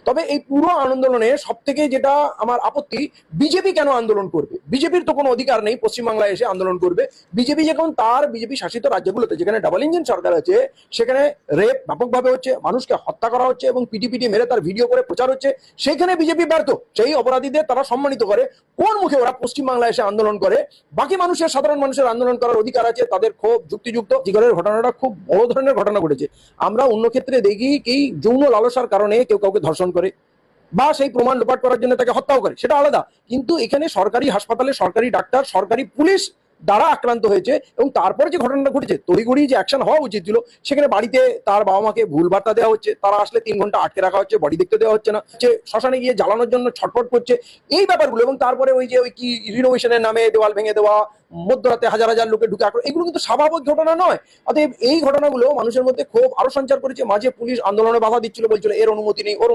তবে এই পুরো আন্দোলনে সব থেকে যেটা আমার আপত্তি, বিজেপি কেন আন্দোলন করবে? বিজেপির তো কোনো অধিকার নেই পশ্চিমবাংলায় এসে আন্দোলন করবে। বিজেপি যখন তার বিজেপি শাসিত রাজ্যগুলোতে, যেখানে ডাবল ইঞ্জিন সরকার আছে, সেখানে রেপ ব্যাপকভাবে হচ্ছে, মানুষকে হত্যা করা হচ্ছে এবং পিটি পিটি মেরে তার ভিডিও করে প্রচার হচ্ছে, সেখানে বিজেপি ব্যর্থ। সেই অপরাধীদের তারা সম্মানিত করে, কোন মুখে ওরা পশ্চিমবাংলায় এসে আন্দোলন করে? বাকি মানুষের, সাধারণ মানুষের আন্দোলন করার অধিকার আছে, তাদের ক্ষোভ যুক্তিযুক্ত। জিগরের ঘটনাটা খুব বড় ধরনের ঘটনা ঘটেছে। আমরা অন্য ক্ষেত্রে দেখি কি যৌন লালসার কারণে কেউ কাউকে ধর্ষণ করে বা সেই প্রমাণ লোপাট করার জন্য তাকে হত্যাও করে, সেটা আলাদা। কিন্তু এখানে সরকারি হাসপাতালে সরকারি ডাক্তার, সরকারি পুলিশ দ্বারা আক্রান্ত হয়েছে এবং তারপরে যে ঘটনাটা ঘটেছে, তড়িঘড়ি যে অ্যাকশন হওয়া উচিত ছিল, সেখানে বাড়িতে তার বাবা মাকে ভুল বার্তা দেওয়া হচ্ছে, তারা আসলে 3 ঘন্টা আটকে রাখা হচ্ছে, বডি দেখতে দেওয়া হচ্ছে না, যে শ্মশানে গিয়ে জ্বালানোর জন্য ছটফট করছে, এই ব্যাপারগুলো। এবং তারপরে ওই যে ওই কি রিনোভেশনের নামে দেওয়াল ভেঙে দেওয়া, মধ্যরাতে হাজার হাজার লোকে ঢুকে আক্রমণ, এগুলো কিন্তু স্বাভাবিক ঘটনা নয়। অতএব এই ঘটনাগুলো মানুষের মধ্যে ক্ষোভ আরো সঞ্চার করেছে। মাঝে পুলিশ আন্দোলনে বাধা দিচ্ছিল, বলছিল এর অনুমতি নেই, ওর